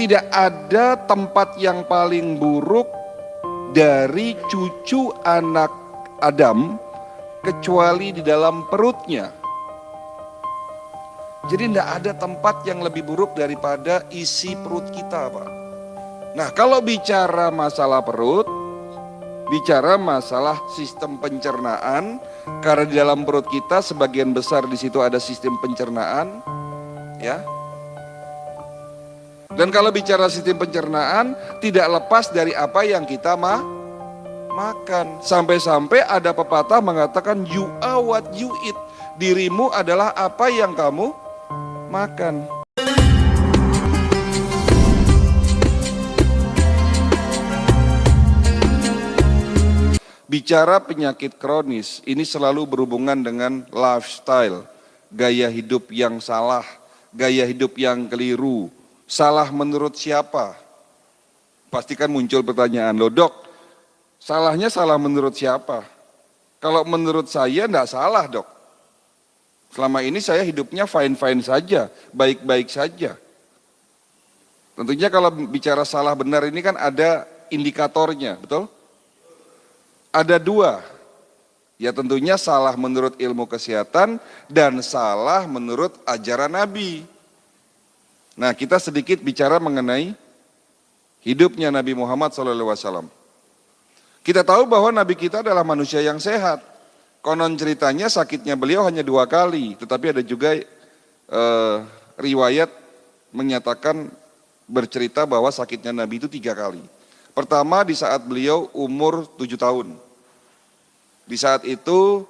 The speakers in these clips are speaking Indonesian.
tidak ada tempat yang paling buruk dari cucu anak Adam kecuali di dalam perutnya. Jadi tidak ada tempat yang lebih buruk daripada isi perut kita, Pak. Nah, kalau bicara masalah perut, bicara masalah sistem pencernaan, karena di dalam perut kita sebagian besar di situ ada sistem pencernaan, ya. Dan kalau bicara sistem pencernaan, tidak lepas dari apa yang kita makan. Sampai-sampai ada pepatah mengatakan you are what you eat. Dirimu adalah apa yang kamu makan. Bicara penyakit kronis, ini selalu berhubungan dengan lifestyle, gaya hidup yang salah, gaya hidup yang keliru. Salah menurut siapa? Pasti kan muncul pertanyaan, loh dok, salahnya salah menurut siapa? Kalau menurut saya enggak salah dok. Selama ini saya hidupnya fine-fine saja, baik-baik saja. Tentunya kalau bicara salah benar ini kan ada indikatornya, betul? Ada dua, ya tentunya salah menurut ilmu kesehatan dan salah menurut ajaran Nabi. Nah, kita sedikit bicara mengenai hidupnya Nabi Muhammad SAW. Kita tahu bahwa Nabi kita adalah manusia yang sehat. Konon ceritanya sakitnya beliau hanya 2 kali, tetapi ada juga riwayat menyatakan bercerita bahwa sakitnya Nabi itu 3 kali. Pertama di saat beliau umur 7 tahun. Di saat itu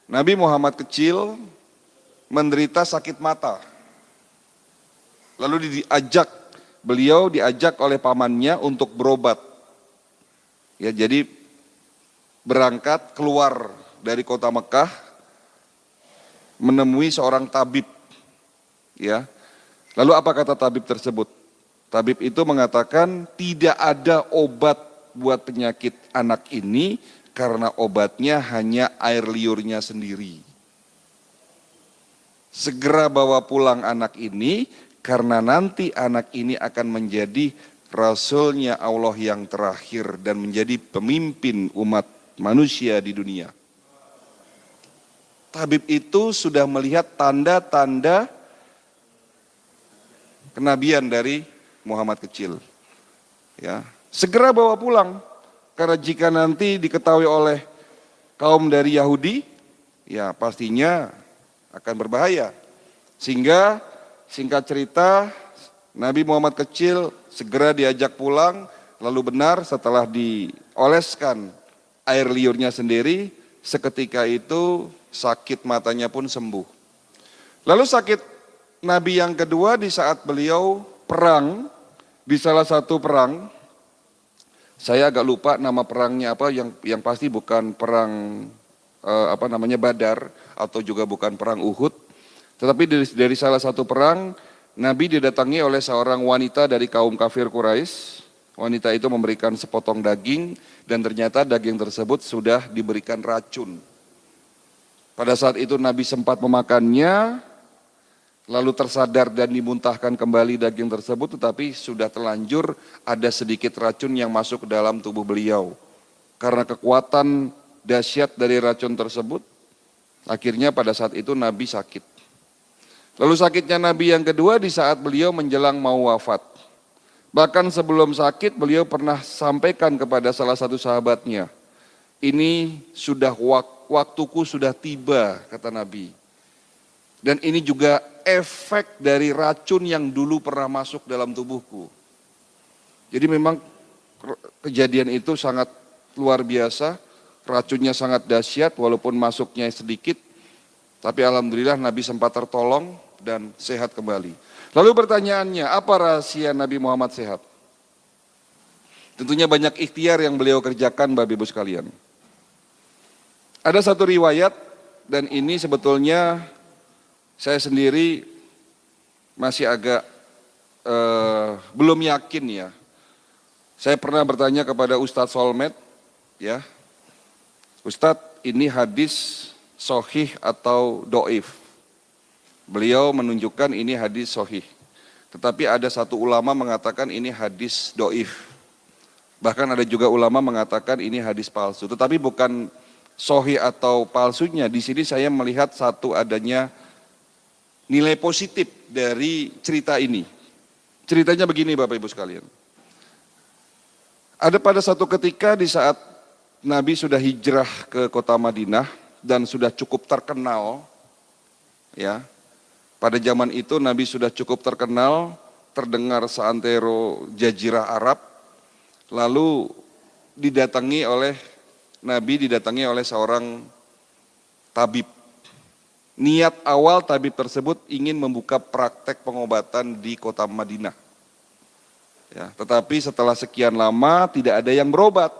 Nabi Muhammad kecil menderita sakit mata. Lalu beliau diajak oleh pamannya untuk berobat. Ya, jadi berangkat keluar dari kota Mekah menemui seorang tabib. Ya. Lalu apa kata tabib tersebut? Tabib itu mengatakan tidak ada obat buat penyakit anak ini karena obatnya hanya air liurnya sendiri. Segera bawa pulang anak ini karena nanti anak ini akan menjadi rasulnya Allah yang terakhir dan menjadi pemimpin umat manusia di dunia. Tabib itu sudah melihat tanda-tanda kenabian dari Muhammad kecil. Ya, segera bawa pulang karena jika nanti diketahui oleh kaum dari Yahudi, ya pastinya akan berbahaya. Sehingga singkat cerita, Nabi Muhammad kecil segera diajak pulang, lalu benar setelah dioleskan air liurnya sendiri, seketika itu sakit matanya pun sembuh. Lalu sakit Nabi yang kedua di saat beliau perang, di salah satu perang, saya agak lupa nama perangnya apa, yang pasti bukan perang Badar atau juga bukan perang Uhud. Tetapi dari salah satu perang, Nabi didatangi oleh seorang wanita dari kaum kafir Quraisy. Wanita itu memberikan sepotong daging dan ternyata daging tersebut sudah diberikan racun. Pada saat itu Nabi sempat memakannya, lalu tersadar dan dimuntahkan kembali daging tersebut, tetapi sudah terlanjur ada sedikit racun yang masuk ke dalam tubuh beliau. Karena kekuatan dahsyat dari racun tersebut, akhirnya pada saat itu Nabi sakit. Lalu sakitnya Nabi yang kedua di saat beliau menjelang mau wafat. Bahkan sebelum sakit beliau pernah sampaikan kepada salah satu sahabatnya, ini sudah waktuku sudah tiba, kata Nabi. Dan ini juga efek dari racun yang dulu pernah masuk dalam tubuhku. Jadi memang kejadian itu sangat luar biasa, racunnya sangat dahsyat walaupun masuknya sedikit, tapi alhamdulillah Nabi sempat tertolong dan sehat kembali. Lalu pertanyaannya, apa rahasia Nabi Muhammad sehat? Tentunya banyak ikhtiar yang beliau kerjakan, Bapak Ibu sekalian. Ada satu riwayat, dan ini sebetulnya saya sendiri masih agak belum yakin ya. Saya pernah bertanya kepada Ustadz Solmed, ya, Ustadz ini hadis sahih atau doif? Beliau menunjukkan ini hadis sahih. Tetapi ada satu ulama mengatakan ini hadis doif. Bahkan ada juga ulama mengatakan ini hadis palsu. Tetapi bukan sahih atau palsunya. Di sini saya melihat satu adanya nilai positif dari cerita ini. Ceritanya begini Bapak Ibu sekalian. Ada pada satu ketika di saat Nabi sudah hijrah ke kota Madinah dan sudah cukup terkenal, ya. Pada zaman itu Nabi sudah cukup terkenal, terdengar seantero jazirah Arab, lalu Nabi didatangi oleh seorang tabib. Niat awal tabib tersebut ingin membuka praktek pengobatan di kota Madinah. Ya, tetapi setelah sekian lama tidak ada yang berobat.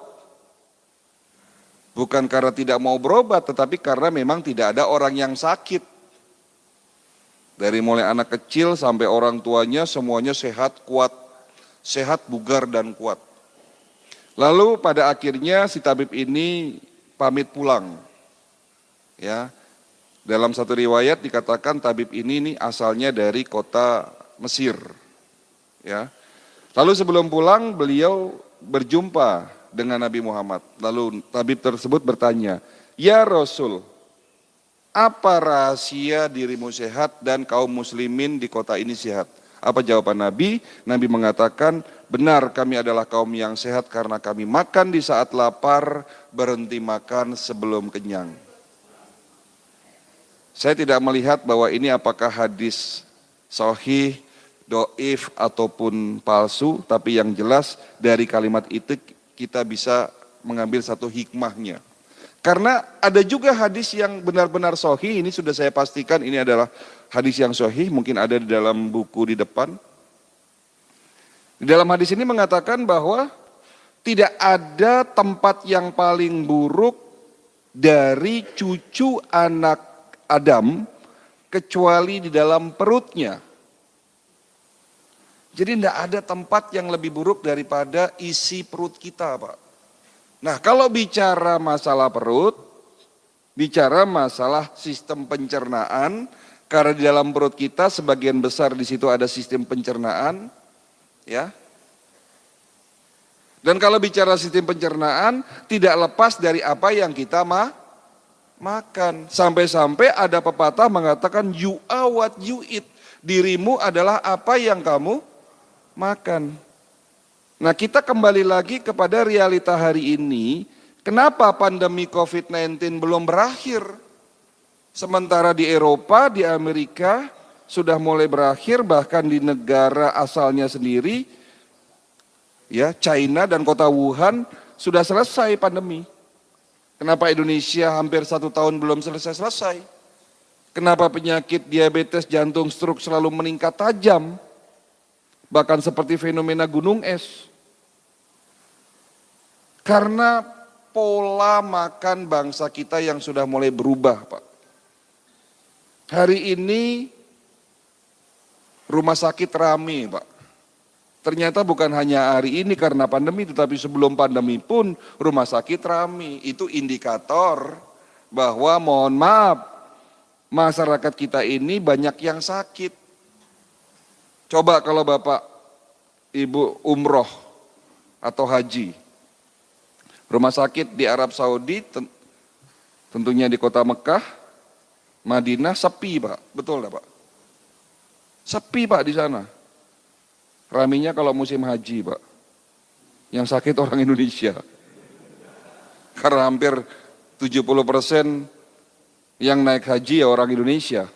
Bukan karena tidak mau berobat, tetapi karena memang tidak ada orang yang sakit. Dari mulai anak kecil sampai orang tuanya semuanya sehat, kuat, sehat, bugar dan kuat. Lalu pada akhirnya si tabib ini pamit pulang. Ya, dalam satu riwayat dikatakan tabib ini asalnya dari kota Mesir. Ya, lalu sebelum pulang beliau berjumpa dengan Nabi Muhammad. Lalu tabib tersebut bertanya, "Ya Rasul, apa rahasia dirimu sehat dan kaum muslimin di kota ini sehat?" Apa jawaban Nabi? Nabi mengatakan, "Benar, kami adalah kaum yang sehat karena kami makan di saat lapar, berhenti makan sebelum kenyang." Saya tidak melihat bahwa ini apakah hadis sahih, doif ataupun palsu, tapi yang jelas dari kalimat itu kita bisa mengambil satu hikmahnya. Karena ada juga hadis yang benar-benar sahih, ini sudah saya pastikan ini adalah hadis yang sahih, mungkin ada di dalam buku di depan. Di dalam hadis ini mengatakan bahwa tidak ada tempat yang paling buruk dari cucu anak Adam kecuali di dalam perutnya. Jadi tidak ada tempat yang lebih buruk daripada isi perut kita, Pak. Nah, kalau bicara masalah perut, bicara masalah sistem pencernaan, karena di dalam perut kita sebagian besar di situ ada sistem pencernaan, ya. Dan kalau bicara sistem pencernaan, tidak lepas dari apa yang kita makan. Sampai-sampai ada pepatah mengatakan you are what you eat. Dirimu adalah apa yang kamu makan. Nah, kita kembali lagi kepada realita hari ini. Kenapa pandemi COVID-19 belum berakhir? Sementara di Eropa, di Amerika sudah mulai berakhir, bahkan di negara asalnya sendiri, ya, China dan kota Wuhan sudah selesai pandemi. Kenapa Indonesia hampir 1 tahun belum selesai-selesai? Kenapa penyakit diabetes, jantung, stroke selalu meningkat tajam? Bahkan seperti fenomena gunung es. Karena pola makan bangsa kita yang sudah mulai berubah, Pak. Hari ini rumah sakit rame, Pak. Ternyata bukan hanya hari ini karena pandemi, tetapi sebelum pandemi pun rumah sakit rame. Itu indikator bahwa mohon maaf, masyarakat kita ini banyak yang sakit. Coba kalau Bapak, Ibu umroh atau haji, rumah sakit di Arab Saudi, tentunya di kota Mekah, Madinah sepi, Pak. Betul enggak, Pak? Sepi, Pak, di sana. Raminya kalau musim haji, Pak. Yang sakit orang Indonesia. Karena hampir 70% yang naik haji ya orang Indonesia.